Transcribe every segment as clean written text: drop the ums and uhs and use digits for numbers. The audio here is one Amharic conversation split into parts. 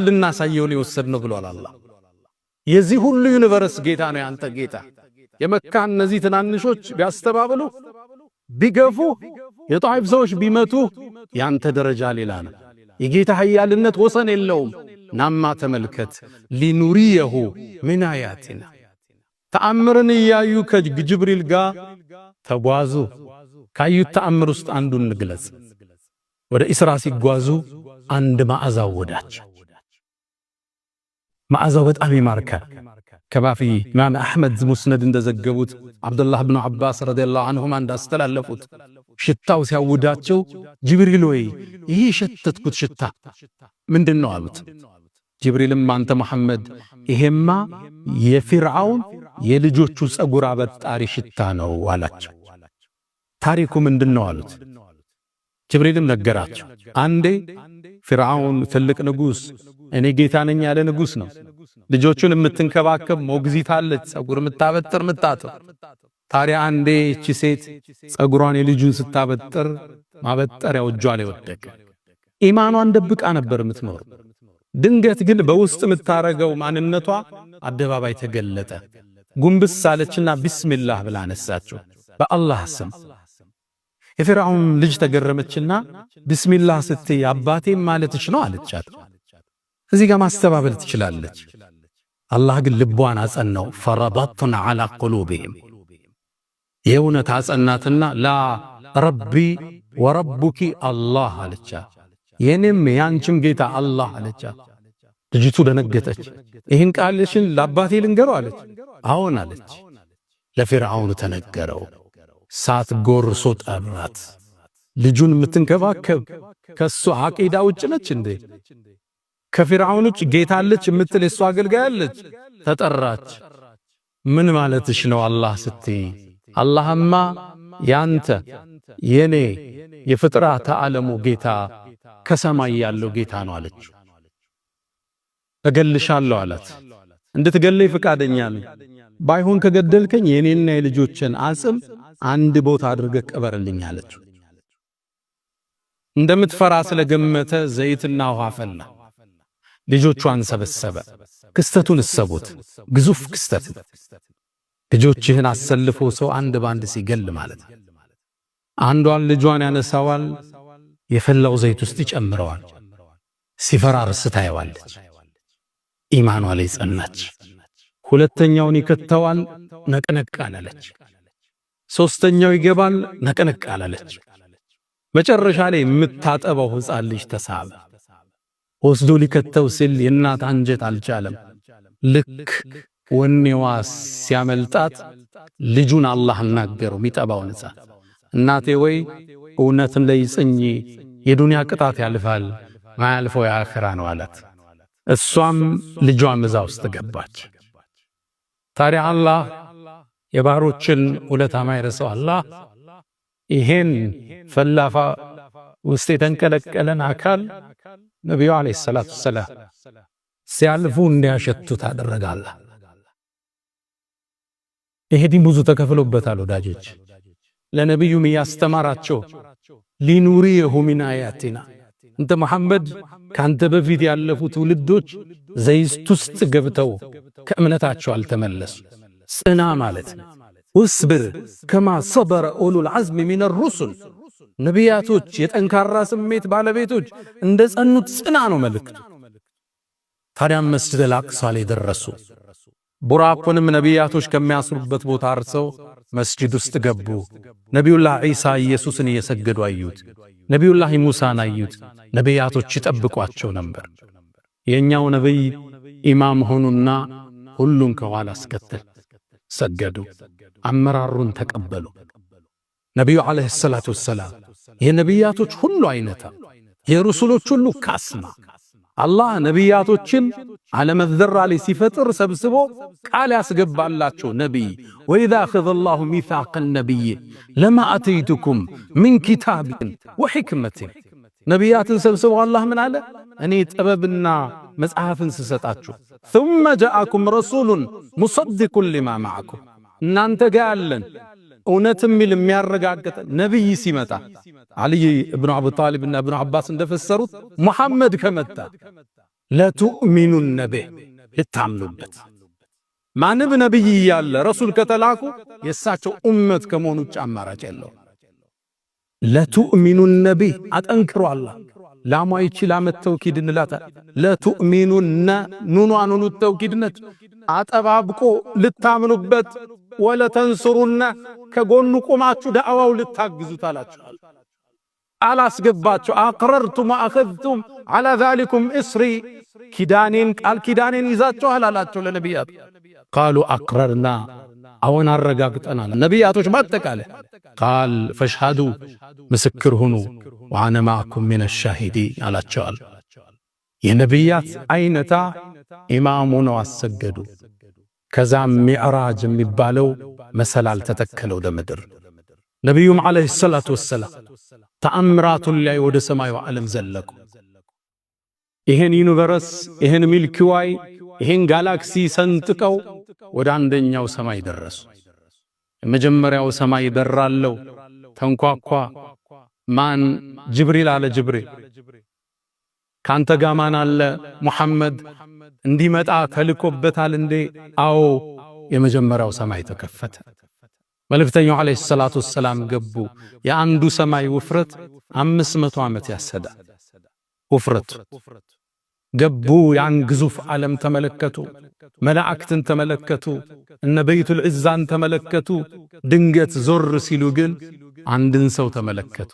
ልናሳየውን የወሰድነው ብሏል አላህ። የዚህ ሁሉ ዩኒቨርስ ጌታ ነው ያንተ ጌታ። የመካ እነዚህ ትናንሾች ቢያስተባብሉ ቢገፉ የጣይፍ ሰዎች ቢመቱ ያንተ ደረጃ ሌላ ነው። የጌታ ኃያልነት ወሰን የለውም። ናማ ተመልከት ሊኑሪየሁ ምን አያቲና ተአምርን ያዩ ከጅብሪል ጋር ተጓዙ። ካዩት ተአምር ውስጥ አንዱን እንግለጽ። ወደ ኢስራ ሲጓዙ አንድ ማዕዛው ወዳቸው። ማዕዛው በጣም ይማርካል። ከማፊ ኢማም አሕመድ ሙስነድ እንደዘገቡት አብዱላህ ብኑ አባስ ረዲየላሁ ዐንሁማ እንዳስተላለፉት ሽታው ሲያውዳቸው ጅብሪል ወይ ይሄ ሸተትኩት ሽታ ምንድነው አሉት። ጅብሪልም አንተ መሐመድ ይሄማ የፊርዓውን የልጆቹ ጸጉር አበጣሪ ሽታ ነው አላቸው። ታሪኩ ምንድነው አሉት። ጅብሪልም ነገራቸው። አንዴ ፊርዓውን ትልቅ ንጉስ እኔ ጌታ ነኝ ያለ ንጉስ ነው። ልጆቹን የምትንከባከብ ሞግዚት አለች፣ ጸጉር የምታበጥር ምታጠው። ታዲያ አንዴ እቺ ሴት ጸጉሯን የልጁን ስታበጥር ማበጠሪያው እጇ ላይ ወደቀ። ኢማኗን ደብቃ ነበር የምትኖር። ድንገት ግን በውስጥ የምታረገው ማንነቷ አደባባይ ተገለጠ። ጉንብስ አለችና ቢስሚላህ ብላ አነሳቸው፣ በአላህ ስም። የፊርዓውን ልጅ ተገረመችና ቢስሚላህ ስትይ አባቴ ማለትሽ ነው አለቻት። እዚህ ጋር ማስተባበል ትችላለች። አላህ ግን ልቧን አጸናው። ፈረበጥና ዐላ ቁሉብህም የእውነት አጸናትና ላ ረቢ ወረቡኪ አላህ አለቻት። የኔም ያንቺም ጌታ አላህ አለቻት። ልጅቱ ደነገጠች። ይህን ቃልሽን ለአባቴ ልንገረው አለች። አዎን አለች። ለፊርዓውን ተነገረው። ሳት ጎርሶ ጠራት። ልጁን የምትንከባከብ ከሱ አቂዳ ውጭ ነች እንዴ? ከፊርዓውን ውጭ ጌታ አለች የምትል የሱ አገልጋይ አለች። ተጠራች። ምን ማለትሽ ነው አላህ ስትይ? አላህማ ያንተ የኔ የፍጥረተ ዓለሙ ጌታ ከሰማይ ያለው ጌታ ነው አለች። እገልሻለሁ አላት። እንድትገለይ ፍቃደኛ ነኝ። ባይሆን ከገደልከኝ የኔና የልጆችን አጽም አንድ ቦታ አድርገህ ቀበርልኝ አለች። እንደምትፈራ ስለገመተ ዘይትና ውሃ ፈላ። ልጆቿን ሰበሰበ። ክስተቱን እሰቡት፣ ግዙፍ ክስተት። ልጆችህን አሰልፎ ሰው አንድ ባንድ ሲገል ማለት ነው። አንዷን ልጇን ያነሳዋል፣ የፈላው ዘይት ውስጥ ይጨምረዋል። ሲፈራርስ ታየዋለች። ኢማኗ ላይ ጸናች። ሁለተኛውን ይከተዋል፣ ነቅነቅ አላለች። ሶስተኛው ይገባል፣ ነቅነቅ አላለች። መጨረሻ ላይ የምታጠበው ሕፃን ልጅ ተሳበ። ወስዶ ሊከተው ሲል የእናት አንጀት አልቻለም። ልክ ወኔዋ ሲያመልጣት ልጁን አላህ አናገረው። የሚጠባውን ሕፃን እናቴ ወይ እውነትን ላይ ጽኚ፣ የዱንያ ቅጣት ያልፋል፣ ማያልፈው የአኺራ ነው አላት። እሷም ልጇም እዛ ውስጥ ገባች። ታዲያ አላህ የባሮችን ውለታ ማይረሳው አላህ ይሄን ፈላፋ ውስጥ የተንቀለቀለን አካል ነብዩ አለይሂ ሰላቱ ሰላም ሲያልፉ እንዲያሸቱት አደረጋለ። ይሄ ዲን ብዙ ተከፍሎበታል ወዳጆች። ለነብዩም ያስተማራቸው ሊኑሪየሁ ሚን አያቲና እንተ መሐመድ ካንተ በፊት ያለፉ ትውልዶች ዘይት ውስጥ ገብተው ከእምነታቸው አልተመለሱ። ጽና ማለት ወስብር ከማ ሰበረ ኡሉል ዐዝም ሚነ ሩሱል ነቢያቶች የጠንካራ ስሜት ባለቤቶች እንደ ጸኑት ጽና ነው መልእክቱ። ታዲያም መስጂደል አቅሳ ላይ ደረሱ። ቡራቁንም ነቢያቶች ከሚያስሩበት ቦታ አርሰው መስጂድ ውስጥ ገቡ። ነቢዩላህ ዒሳ ኢየሱስን እየሰገዱ አዩት። ነቢዩላህ ሙሳን አዩት። ነቢያቶች ይጠብቋቸው ነበር። የኛው ነብይ ኢማም ሆኑና ሁሉን ከኋላ አስከተል ሰገዱ። አመራሩን ተቀበሉ። ነቢዩ አለይሂ ሰላቱ ወሰላም የነቢያቶች ሁሉ አይነታ የሩሱሎች ሁሉ ካስማ አላህ ነቢያቶችን ዓለም ዘራ ላይ ሲፈጥር ሰብስቦ ቃል ያስገባላቸው ነቢይ ወኢዛ አኸዘላሁ ሚሳቀ ነቢይ ለማ አተይቱኩም ሚን ኪታቢን ወሕክመትን ነቢያትን ሰብስቦ አላህ ምን አለ? እኔ ጥበብና መጽሐፍን ስሰጣችሁ ثم جاءكم رسول مصدق لما معكم እናንተ ጋር ያለን እውነትም የሚያረጋግጥ ነብይ ሲመጣ አሊ ኢብኑ አቡ ጣሊብ እና ኢብኑ አባስ እንደፈሰሩት ሙሐመድ ከመጣ ለቱእሚኑነ ቢህ ልታምኑበት። ማንም ነብይ ያለ ረሱል ከተላኩ የእሳቸው ኡመት ከመሆኑ ውጭ አማራጭ የለውም። ለቱእሚኑነ ቢህ አጠንክሮ አላህ ላሟ ይችላ ተውኪድ እንላታል። ለቱእሚኑነ ኑኗ ተውኪድነት አጠባብቆ ልታምኑበት ወለተንሱሩነ ከጎኑ ቆማችሁ ዳዕዋው ልታግዙት አላችኋል። አላስገባችሁ አቅረርቱም ወአኸዝቱም ዐላ ዛሊኩም እስሪ ኪዳኔን ቃል ኪዳኔን ይዛችኋል አላቸው ለነቢያት። ቃሉ አቅረርና አዎን አረጋግጠናል። ነቢያቶች ማጠቃለያ ቃል ፈሽሃዱ ምስክር ሁኑ ወአነ ማዕኩም ሚነ ሻሂዲን አላቸዋል። የነቢያት አይነታ ኢማሙ ነው አሰገዱ። ከዛም ሚዕራጅ የሚባለው መሰላል ተተከለው ወደ ምድር። ነቢዩም ዓለይሂ ሰላቱ ወሰላም ተአምራቱን ላይ ወደ ሰማዩ ዓለም ዘለቁ። ይሄን ዩኒቨርስ ይሄን ሚልኪ ዋይ ይሄን ጋላክሲ ሰንጥቀው ወደ አንደኛው ሰማይ ደረሱ። የመጀመሪያው ሰማይ በራለው ተንኳኳ። ማን? ጅብሪል አለ። ጅብሪል ካንተ ጋር ማን አለ? ሙሐመድ እንዲመጣ ተልኮበታል እንዴ? አዎ። የመጀመሪያው ሰማይ ተከፈተ። መልእክተኛው ዓለይሂ ሰላቱ ወሰላም ገቡ። የአንዱ ሰማይ ውፍረት 500 ዓመት ያሰዳል። ውፍረቱ ገቡ። ያን ግዙፍ ዓለም ተመለከቱ። መላእክትን ተመለከቱ። እነ በይቱል ዒዛን ተመለከቱ። ድንገት ዞር ሲሉ ግን አንድን ሰው ተመለከቱ።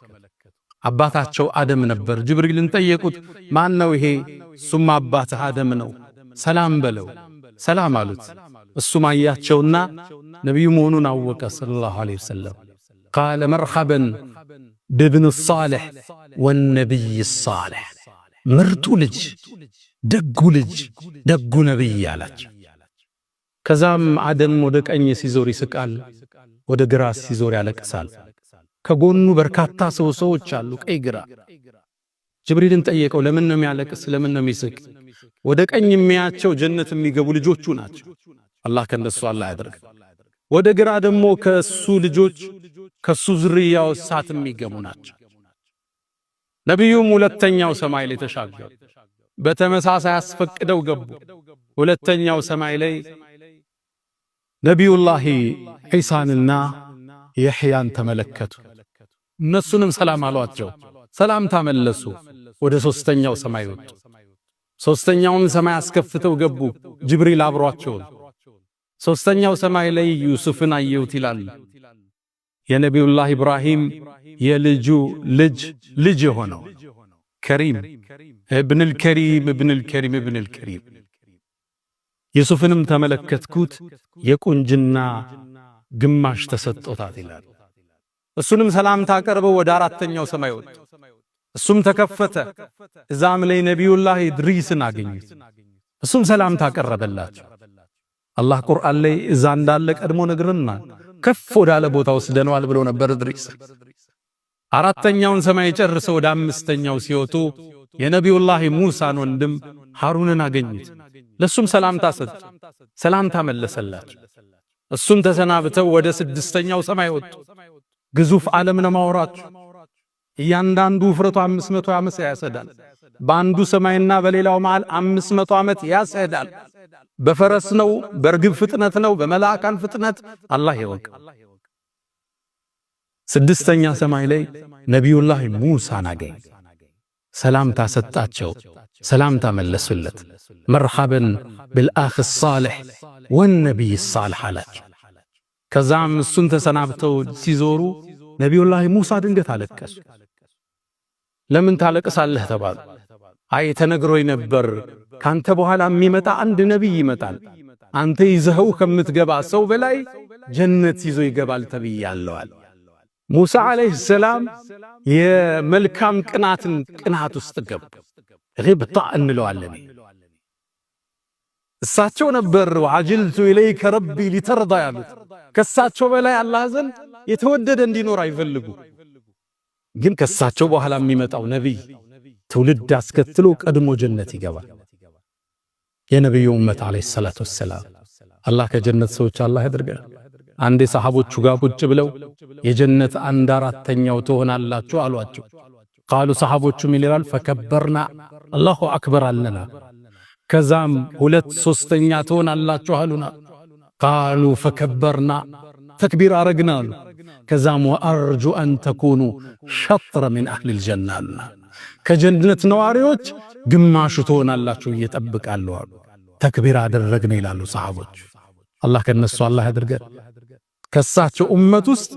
አባታቸው አደም ነበር። ጅብሪልን ጠየቁት፣ ማን ነው ይሄ? እሱም አባትህ አደም ነው፣ ሰላም በለው። ሰላም አሉት። እሱም አያቸውና ነቢዩ መሆኑን አወቀ ሰለላሁ ዐለይሂ ወሰለም። ቃለ መርሐበን ብብን ሳሊሕ ወነቢይ ሳሊሕ፣ ምርጡ ልጅ፣ ደጉ ልጅ፣ ደጉ ነቢይ አላቸው። ከዛም አደም ወደ ቀኝ ሲዞር ይስቃል፣ ወደ ግራ ሲዞር ያለቅሳል። ከጎኑ በርካታ ሰዎች አሉ፣ ቀይ ግራ። ጅብሪልን ጠየቀው፣ ለምን ነው የሚያለቅስ? ለምን ነው የሚስቅ? ወደ ቀኝ የሚያቸው ጀነት የሚገቡ ልጆቹ ናቸው። አላህ ከነሱ አላህ ያደርግ። ወደ ግራ ደግሞ ከሱ ልጆች ከሱ ዝርያው እሳት የሚገቡ ናቸው። ነቢዩም ሁለተኛው ሰማይ ላይ ተሻገሩ። በተመሳሳይ አስፈቅደው ገቡ። ሁለተኛው ሰማይ ላይ ነቢዩላህ ዒሳንና የሕያን ተመለከቱ። እነሱንም ሰላም አሏቸው። ሰላም ተመለሱ። ወደ ሶስተኛው ሰማይ ወጡ። ሶስተኛውን ሰማይ አስከፍተው ገቡ። ጅብሪል አብሯቸው። ሶስተኛው ሰማይ ላይ ዩሱፍን አየሁት ይላል። የነቢዩላህ ኢብራሂም የልጁ ልጅ የሆነው ከሪም ኢብኑል ከሪም ኢብኑል ከሪም ኢብኑል ከሪም ዩሱፍንም ተመለከትኩት። የቁንጅና ግማሽ ተሰጥቶታት ይላል። እሱንም ሰላምታ አቀርበው ወደ አራተኛው ሰማይ ወጡ። እሱም ተከፈተ። እዛም ላይ ነቢዩላህ ኢድሪስን አገኙት። እሱም ሰላምታ አቀረበላቸው። አላህ ቁርአን ላይ እዛ እንዳለ ቀድሞ ነግረናል። ከፍ ወዳለ ቦታ ወስደነዋል ብሎ ነበር ኢድሪስ። አራተኛውን ሰማይ ጨርሰው ወደ አምስተኛው ሲወጡ የነቢዩላህ ሙሳን ወንድም ሃሩንን አገኙት። ለሱም ሰላምታ ሰጡ። ሰላምታ መለሰላቸው። እሱም ተሰናብተው ወደ ስድስተኛው ሰማይ ወጡ። ግዙፍ ዓለም ነው ማውራችሁ። እያንዳንዱ ውፍረቱ 500 ዓመት ያሰዳል። በአንዱ ሰማይና በሌላው መሃል 500 ዓመት ያሰዳል። በፈረስ ነው፣ በርግብ ፍጥነት ነው፣ በመላእካን ፍጥነት አላህ ይወቅ። ስድስተኛ ሰማይ ላይ ነቢዩላህ ሙሳን አገኝ። ሰላምታ ሰጣቸው። ሰላምታ መለሱለት። መርሐበን بالአኽ الصالح والنبي الصالح አላቸው። ከዛም እሱን ተሰናብተው ሲዞሩ ነቢዩላህ ሙሳ ድንገት አለቀሱ። ለምን ታለቅሳለህ ተባሉ። አይ ተነግሮኝ ነበር ካንተ በኋላ የሚመጣ አንድ ነቢይ ይመጣል፣ አንተ ይዘኸው ከምትገባ ሰው በላይ ጀነት ይዞ ይገባል ተብያለዋል። ሙሳ ዓለይሂ ሰላም የመልካም ቅናት ውስጥ ገቡ። ሪብጣ እንለዋለን። እሳቸው ነበር ወዐጅልቱ ኢለይከ ረቢ ሊተርዳ ያሉት። ከሳቸው በላይ አላህ ዘንድ የተወደደ እንዲኖር አይፈልጉ። ግን ከሳቸው በኋላ የሚመጣው ነቢይ ትውልድ አስከትሎ ቀድሞ ጀነት ይገባል። የነቢዩ ኡመት ዓለይሂ ሰላቱ ወሰላም አላህ ከጀነት ሰዎች አላህ ያድርገን። አንዴ ሰሃቦቹ ጋር ቁጭ ብለው የጀነት 1/4ኛው ትሆናላችሁ አሏቸው። ቃሉ ሰሃቦቹ ምን ይላል? ፈከበርና አላሁ አክበር አለና ከዛም 2/3 ትሆናላችሁ አሉና ቃሉ ፈከበርና ተክቢር አረግና አሉ። ከዛም ወአርጁ አን ተኩኑ ሸጥረ ሚን አህሊል ጀና አሉና ከጀነት ነዋሪዎች ግማሹ ትሆናላችሁ እየጠብቃለሁ አሉ። ተክቢር አደረግን ይላሉ ሰሃቦች። አላህ ከነሱ አላህ ያድርገን። ከሳቸው ኡመት ውስጥ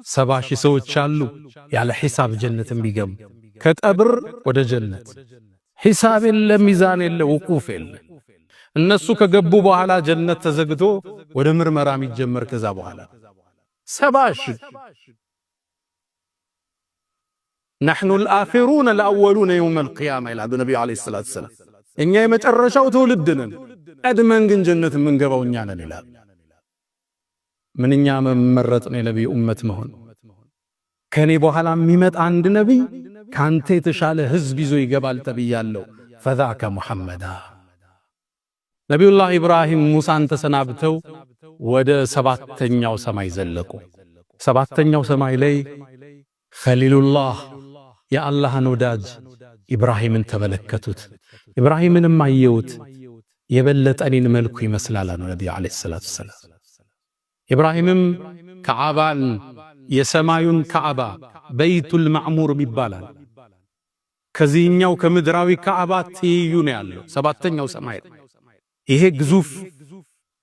70,000 ሰዎች አሉ ያለ ሒሳብ ጀነትን ቢገቡ ከቀብር ወደ ጀነት ሒሳብ የለ ሚዛን የለ ውቁፍ የለ። እነሱ ከገቡ በኋላ ጀነት ተዘግቶ ወደ ምርመራ የሚጀመር ከዛ በኋላ 70,000 نحن الآخرون الأولون يوم القيامة إلى النبي عليه الصلاة والسلام እኛ የመጨረሻው ትውልድ ነን ቀድመን ግን ጀነት የምንገባው እኛ ነን ይላል። ምንኛ መመረጥ ነው የነብዩ ኡመት መሆን። ከኔ በኋላ የሚመጣ አንድ ነብይ ካንተ የተሻለ ህዝብ ይዞ ይገባል ተብያለሁ። فذاك محمد ነብዩላህ ኢብራሂም ሙሳን ተሰናብተው ወደ 7ኛው ሰማይ ዘለቁ። 7ኛው ሰማይ ላይ ኸሊሉላህ የአላህን ወዳጅ ኢብራሂምን ተመለከቱት። ኢብራሂምንም አየውት የበለጠ እኔን መልኩ ይመስላል ነው ነብዩ አለይሂ ሰላቱ ሰላም። ኢብራሂምም ከዓባን የሰማዩን ከዓባ በይቱል ማዕሙር ይባላል ከዚህኛው ከምድራዊ ከዓባ ትይዩ ነው ያለው 7ኛው ሰማይ። ይሄ ግዙፍ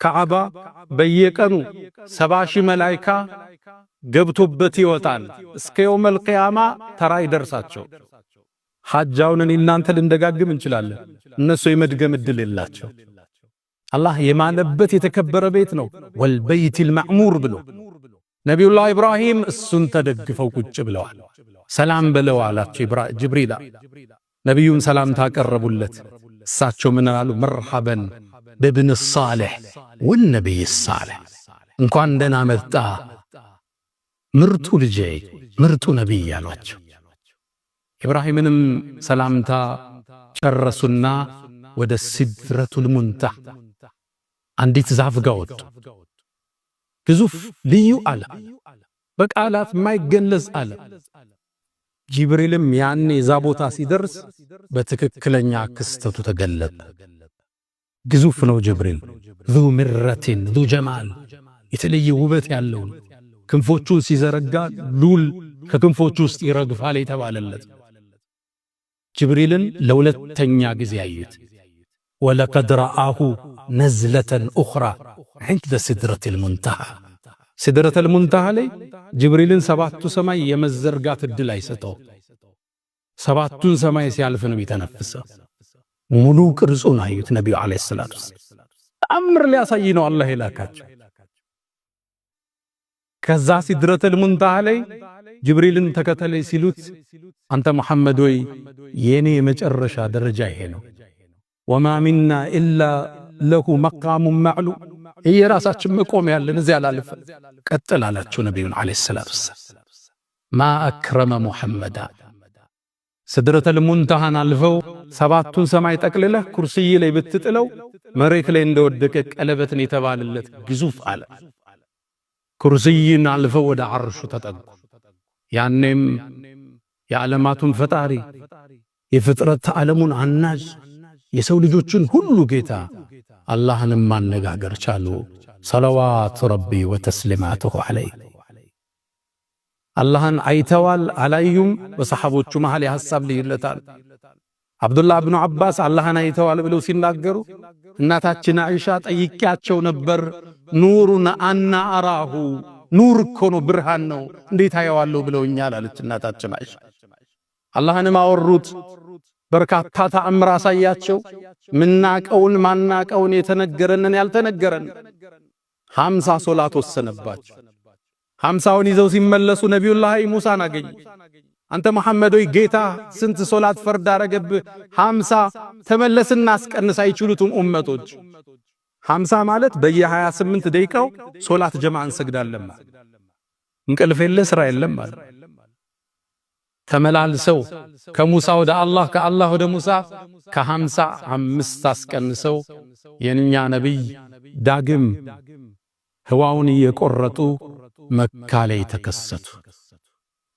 ከዓባ በየቀኑ 70,000 መላእክት ገብቶበት ይወጣል። እስከ የውመል ቂያማ ተራ ይደርሳቸው። ሐጃውን እናንተ ልንደጋግም እንችላለን፣ እነሱ የመድገም እድል የላቸው። አላህ የማለበት የተከበረ ቤት ነው ወልበይቲል ማዕሙር ብሎ ነብዩላህ ኢብራሂም እሱን ተደግፈው ቁጭ ብለዋል። ሰላም በለው አላቸው ጅብሪል። ነብዩም ሰላም ታቀረቡለት። እሳቸው ምን አሉ? መርሐበን በብን ሷሊህ ወነብይ ሷሊህ፣ እንኳን ደህና መጣ ምርጡ ልጄ ምርጡ ነብይ አሏቸው። ኢብራሂምንም ሰላምታ ጨረሱና ወደ ሲድረቱል ሙንተሃ አንዲት ዛፍ ጋር ወጡ። ግዙፍ ልዩ አለ፣ በቃላት የማይገለጽ አለ። ጅብሪልም ያኔ ዛ ቦታ ሲደርስ በትክክለኛ ክስተቱ ተገለጠ። ግዙፍ ነው ጅብሪል፣ ዙ ምረቲን ዙ ጀማል፣ የተለየ ውበት ያለው ክንፎቹን ሲዘረጋ ሉል ከክንፎቹ ውስጥ ይረግፋል የተባለለት ጅብሪልን ለሁለተኛ ጊዜ አዩት። ወለቀድ ረአሁ ነዝለተን ኡኽራ ዐንደ ሲድረቲል ሙንተሃ። ሲድረተል ሙንተሃ ላይ ጅብሪልን 7ቱ ሰማይ የመዘርጋት እድል አይሰጠው። 7ቱን ሰማይ ሲያልፍ ነው የተነፈሰው። ሙሉ ቅርጹን አዩት ነብዩ አለይሂ ሰላቱ ወሰለም። ተአምር ሊያሳይ ነው አላህ የላካቸው። ከዛ ሲድረተል ሙንተሃ ላይ ጅብሪልን ተከተለኝ ሲሉት አንተ መሐመድ ወይ የኔ የመጨረሻ ደረጃ ይሄ ነው፣ ወማ ሚና ኢላ ለሁ መቃሙን ማዕሉም፣ የራሳችን መቆም ያለን እዚያ ላልፈ ቀጥል አላቸው ነብዩን አለይሂ ሰላቱ ወሰለም። ማ አክረመ ሙሐመዳ። ሲድረተል ሙንተሃን አልፈው 7ቱን ሰማይ ጠቅልለህ ኩርሲይ ላይ ብትጥለው መሬት ላይ እንደወደቀ ቀለበትን የተባለለት ግዙፍ አለ። ኩርሲይን አልፈው ወደ አርሹ ተጠጉ። ያኔም የዓለማቱን ፈጣሪ የፍጥረት ዓለሙን አናጅ የሰው ልጆችን ሁሉ ጌታ አላህንም ማነጋገር ቻሉ። ሰለዋቱ ረቢ ወተስሊማቱሁ ዐለይሂ። አላህን አይተዋል አላዩም? በሰሐቦቹ መሃል የሐሳብ ልዩነታል። አብዱላህ ብኑ አባስ አላህን አይተዋል ብለው ሲናገሩ እናታችን አይሻ ጠይቂያቸው ነበር፣ ኑሩን አና አራሁ፣ ኑር እኮ ነው ብርሃን ነው እንዴት አየዋለሁ ብለውኛል አለች እናታችን አይሻ። አላህንም አወሩት፣ በርካታ ተአምር አሳያቸው። ምናቀውን ማናቀውን የተነገረንን ያልተነገረን 50 ሶላት ወሰነባቸው። 50ውን ይዘው ሲመለሱ ነብዩላህ ሙሳን አገኙ። አንተ መሐመድ ሆይ ጌታ ስንት ሶላት ፈርድ አረገብህ? 50 ተመለስና አስቀንስ አይችሉትም ኡመቶች። 50 ማለት በየ28 ደቂቃው ሶላት ጀማዓ እንሰግዳለን ማለት እንቅልፍ የለ ስራ የለም ማለት። ተመላልሰው ከሙሳ ወደ አላህ ከአላህ ወደ ሙሳ ከ55 አስቀንሰው የኛ ነብይ ዳግም ህዋውን እየቆረጡ መካ ላይ ተከሰቱ።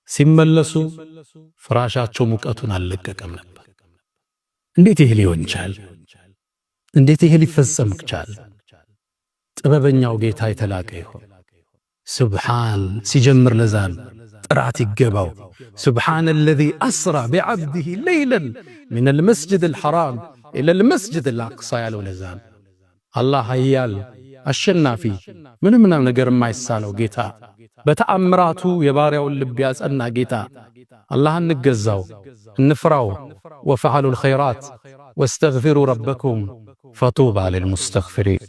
ሲመለሱ ፍራሻቸው ሙቀቱን አልለቀቀም ነበር። እንዴት ይሄ ሊሆን ይችላል? እንዴት ይሄ ሊፈጸም ቻለ? ጥበበኛው ጌታ የተላቀ ይሁን። ሱብሓን ሲጀምር ለዛን ጥራት ይገባው። ሱብሓነ አለዚ አስራ ቢዐብዲሂ ለይለን ሚነል መስጂዲል ሐራም ኢለል መስጂዲል አቅሳ ያለው ለዛን አላህ ኃያል አሸናፊ ምንም ነገር የማይሳነው ጌታ በተአምራቱ የባሪያውን ልብ ያጸና ጌታ አላህን እንገዛው እንፍራው። ወፈዐሉል ኸይራት ወስተግፊሩ ረበኩም ፈጡባ ሊልሙስተግፊሪን።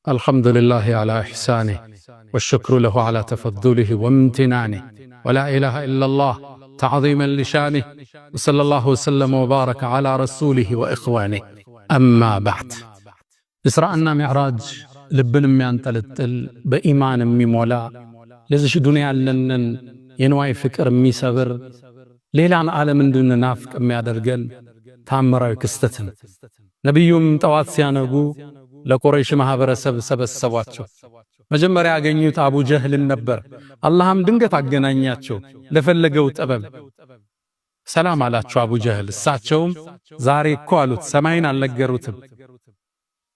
الحمد لله على إحسانه والشكر له على تفضله وامتنانه ولا إله إلا الله تعظيما لشانه وصلى الله وسلم وبارك على رسوله وإخوانه أما بعد إسراءنا معراج لبن ميانتلتل بإيمان ميمولا لزش دنيا لنن ينواي فكر ميسابر ليلان عالم دون نافك ميادرقل تامرا يكستتن نبيهم تواتسيانقو ለቁረይሽ ማህበረሰብ ሰበሰቧቸው። መጀመሪያ ያገኙት አቡ ጀህልን ነበር። አላህም ድንገት አገናኛቸው ለፈለገው ጥበብ። ሰላም አላቸው አቡ ጀህል። እሳቸውም ዛሬ እኮ አሉት ሰማይን አልነገሩትም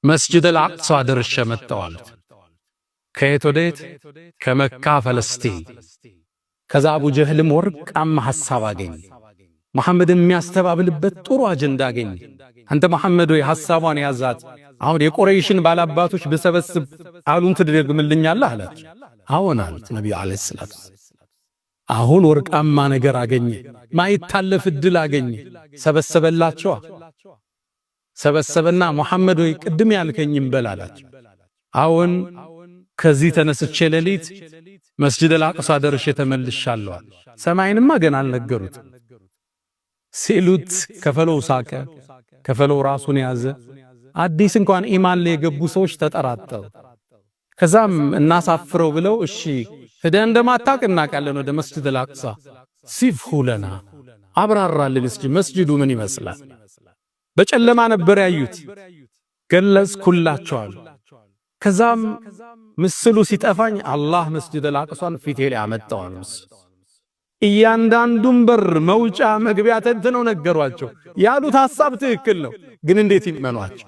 መስጂደል አቅሷ ደርሼ መጣሁ አሉት። ከየት ወዴት? ከመካ ፈለስቲን። ከዛ አቡ ጀህልም ወርቃማ ሐሳብ አገኘ። መሐመድን የሚያስተባብልበት ጥሩ አጀንዳ አገኘ። አንተ መሐመድ ወይ ሐሳቧን ያዛት አሁን የቁረይሽን ባላባቶች በሰበስብ ቃሉን ትደግምልኛለህ አላቸው። አዎን አሉት ነብዩ አለይሂ ሰላቱ። አሁን ወርቃማ ነገር አገኘ፣ ማይታለፍ ዕድል አገኘ። ሰበሰበላቸው። ሰበሰበና መሐመድ ወይ ቅድም ያልከኝም በል አላቸው። አዎን ከዚህ ተነስቼ ሌሊት መስጂደል አቅሷ ደርሼ ተመልሻለሁ። ሰማይንማ ገና አልነገሩት ሲሉት ከፈለው ሳቀ። ከፈለው ራሱን ያዘ። አዲስ እንኳን ኢማን ላይ የገቡ ሰዎች ተጠራጠሩ። ከዛም እናሳፍረው ብለው እሺ ሄደን እንደማታውቅ እናውቃለን ወደ መስጂደል አቅሷ ሲፍሁ ለና አብራራልን እስኪ መስጂዱ ምን ይመስላል? በጨለማ ነበር ያዩት። ገለጽኩላቸዋል። ከዛም ምስሉ ሲጠፋኝ አላህ መስጂደል አቅሷን ፊቴ ላይ አመጣው። እያንዳንዱን በር መውጫ መግቢያ ተንትነው ነገሯቸው። ያሉት ሐሳብ ትክክል ነው፣ ግን እንዴት ይመኗቸው?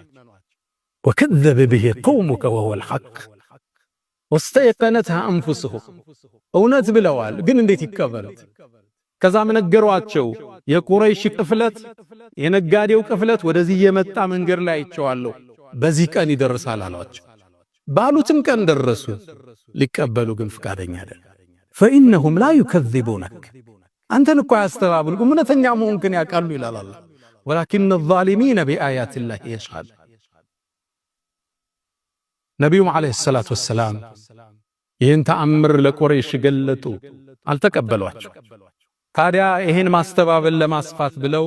ወከዘበ ቢሂ ቀውሙከ ወሁወል ሐቅ ወስተየቀነትሃ አንፉሱሁም። እውነት ብለዋል፣ ግን እንዴት ይቀበሉት? ከዛም ነገሯቸው የቁረይሽ ቅፍለት የነጋዴው ቅፍለት ወደዚህ የመጣ መንገድ ላይ አይቼዋለሁ፣ በዚህ ቀን ይደርሳል አሏቸው። ባሉትም ቀን ደረሱ። ሊቀበሉ ግን ፍቃደኛ አይደለም። ፈኢነሁም ላ ዩከዚቡነክ አንተን እኮ አያስተባብሉም እውነተኛ መሆንክን ያውቃሉ ይላል አላህ። ወላኪነ ዛሊሚነ ቢአያቲላሂ የጅሐዱ። ነቢዩም ዓለይሂ ሰላቱ ወሰላም ይህን ተአምር ለቁረይሽ ገለጡ፣ አልተቀበሏቸው። ታዲያ ይህን ማስተባበል ለማስፋት ብለው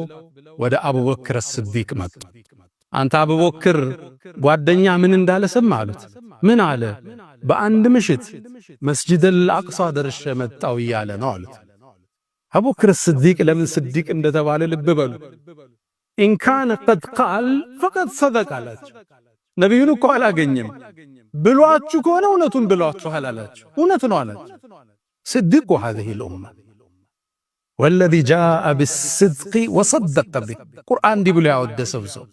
ወደ አቡበክር ስዲቅ መጡ። አንተ አቡበክር ጓደኛ ምን እንዳለ ሰማህ አሉት። ምን አለ? በአንድ ምሽት መስጂደል አቅሷ ደርሼ መጣሁ እያለ ነው አሉት። አቡበክር ስዲቅ ለምን ስዲቅ እንደተባለ ልብ በሉ። ኢንካነ ቀድ ቃል ፈቀድ ሰደቅ አላቸው። ነቢዩን እኮ አላገኘም ብሏችሁ ከሆነ እውነቱን ብሏችኋል አላቸው። እውነት ነው አላቸው። ስዲቁ هذه الأمة والذي جاء بالصدق وصدق به ቁርአን እንዲህ ብሎ ያወደሰው ሰው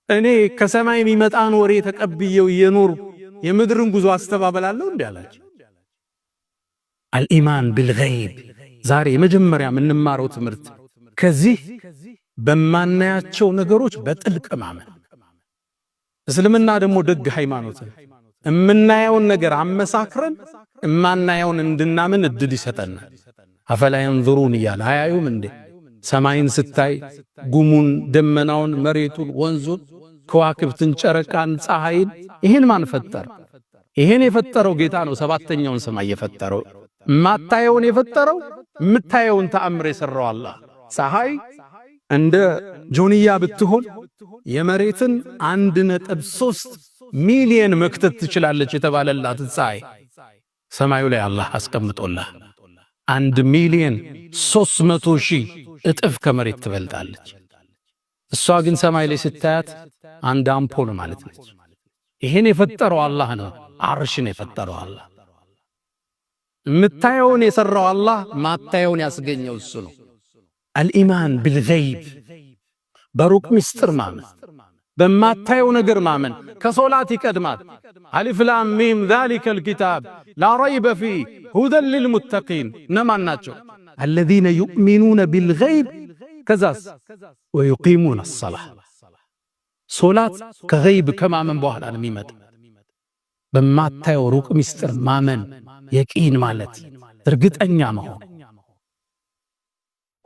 እኔ ከሰማይ የሚመጣን ወሬ ተቀብየው የኖር የምድርን ጉዞ አስተባበላለሁ እንዴ አላቸው። አልኢማን ቢልገይብ ዛሬ የመጀመሪያ የምንማረው ትምህርት ከዚህ በማናያቸው ነገሮች በጥልቅ ማመን። እስልምና ደግሞ ደግ ሃይማኖት እምናየውን ነገር አመሳክረን እማናየውን እንድናምን እድል ይሰጠናል። አፈላ ينظرون እያለ አያዩም እንዴ? ሰማይን ስታይ ጉሙን፣ ደመናውን፣ መሬቱን፣ ወንዙን፣ ከዋክብትን፣ ጨረቃን፣ ፀሐይን ይሄን ማን ፈጠረ? ይሄን የፈጠረው ጌታ ነው። ሰባተኛውን ሰማይ የፈጠረው ማታየውን የፈጠረው ምታየውን ተአምር የሰራው አላህ። ፀሐይ እንደ ጆንያ ብትሆን የመሬትን 1.3 ሚሊዮን መክተት ትችላለች የተባለላት ፀሐይ ሰማዩ ላይ አላህ አስቀምጦላህ 1,300,000 እጥፍ ከመሬት ትበልጣለች። እሷ ግን ሰማይ ላይ ስታያት አንድ አምፖል ማለት ነች። ይሄን የፈጠረው አላህ ነው። አርሽን የፈጠረው አላህ። ምታየውን የሰራው አላህ ማታየውን ያስገኘው እሱ ነው። አልኢማን ቢልገይብ በሩቅ ምስጢር ማመን፣ በማታየው ነገር ማመን ከሶላት ይቀድማል። አሊፍ ላም ሚም ዛሊከል ኪታብ ላ ረይበ ፊህ ሁደን ሊልሙተቂን እነማን ናቸው? አለዚነ ዩእሚኑነ ቢልገይብ ከዛስ ወዩቂሙነ አሰላህ። ሶላት ከገይብ ከማመን በኋላ ነው የሚመጣ። በማታየው ሩቅ ምስጢር ማመን የቂን ማለት እርግጠኛ መሆን።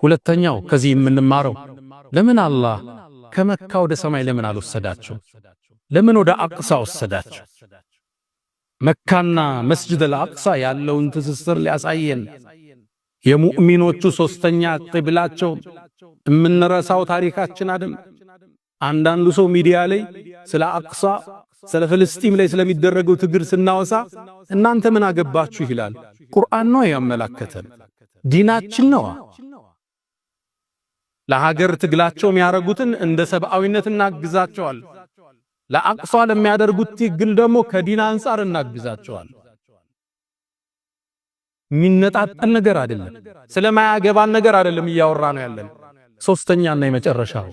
ሁለተኛው ከዚህ የምንማረው ለምን አላህ ከመካ ወደ ሰማይ ለምን አልወሰዳቸው? ለምን ወደ አቅሳ ወሰዳቸው? መካና መስጂድ አልአቅሳ ያለውን ትስስር ሊያሳየን የሙእሚኖቹ ሶስተኛ ቂብላቸው የምንረሳው ታሪካችን አይደል? አንዳንዱ ሰው ሚዲያ ላይ ስለ አቅሳ ስለ ፍልስጤም ላይ ስለሚደረገው ትግል ስናወሳ እናንተ ምን አገባችሁ ይላል። ቁርአን ነው ያመላከተን፣ ዲናችን ነው። ለሀገር ትግላቸው የሚያደርጉትን እንደ ሰብአዊነት እናግዛቸዋል። ለአቅሷ ለሚያደርጉት ትግል ደግሞ ከዲን አንፃር እናግዛቸዋል። ሚነጣጠል ነገር አይደለም፣ ስለማያገባን ነገር አይደለም እያወራ ነው ያለን። ሶስተኛና የመጨረሻው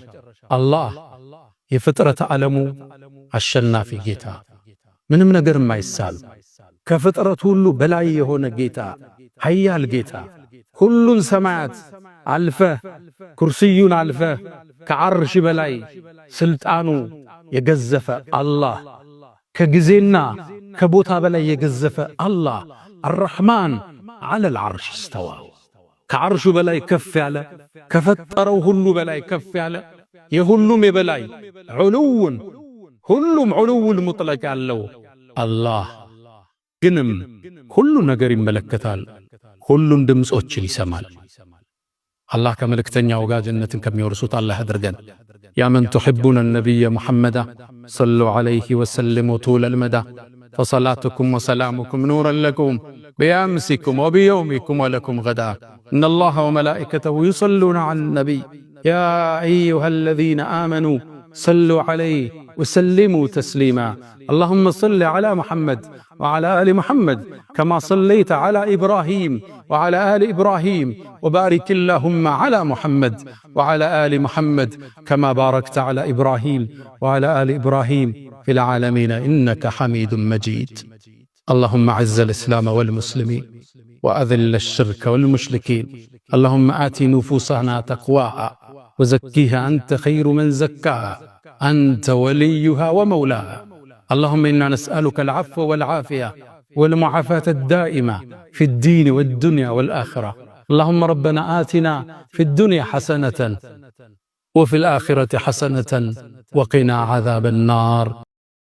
አላህ የፍጥረት ዓለሙ አሸናፊ ጌታ፣ ምንም ነገር የማይሳል ከፍጥረት ሁሉ በላይ የሆነ ጌታ፣ ኃያል ጌታ፣ ሁሉን ሰማያት አልፈ ኩርሲዩን አልፈ ከዓርሽ በላይ ስልጣኑ የገዘፈ አላህ፣ ከጊዜና ከቦታ በላይ የገዘፈ አላህ አርረሕማን ዐለል ዐርሽ እስተዋ፣ ከዓርሹ በላይ ከፍ ያለ ከፈጠረው ሁሉ በላይ ከፍ ያለ የሁሉም የበላይ ዑሉውን ሁሉም ዑሉውን ሙጥለቅ ያለው አላህ ግንም ሁሉ ነገር ይመለከታል፣ ሁሉም ድምጾችን ይሰማል። አላህ ከመልእክተኛው ጋር ጀነትን ከሚወርሱት አላህ አድርገን። ያ መን ትሕቡነ ነቢየ ሙሐመዳ ሰሉ ዐለይሂ ወሰልሙ ጡለል መዳ ፈሰላቱኩም ወሰላሙኩም ኑረን ለኩም ቢአምሲኩም ወቢየውሚኩም ወለኩም ገዳ ኢነላሃ ወመላኢከተሁ ዩሰሉነ ዐለ ነቢይ ያ አዩሃ አለዚነ አመኑ ሰሉ ዐለይሂ وسلموا تسليما اللهم صل على محمد وعلى آل محمد كما صليت على إبراهيم وعلى آل إبراهيم وبارك اللهم على محمد وعلى آل محمد كما باركت على إبراهيم وعلى آل إبراهيم في العالمين إنك حميد مجيد اللهم أعز الإسلام والمسلمين وأذل الشرك والمشركين اللهم آت نفوسنا تقواها وزكيها أنت خير من زكاها أنت وليها ومولاها اللهم إنا نسألك العفو والعافية والمعافاة الدائمة في الدين والدنيا والآخرة اللهم ربنا آتنا في الدنيا حسنة وفي الآخرة حسنة وقنا عذاب النار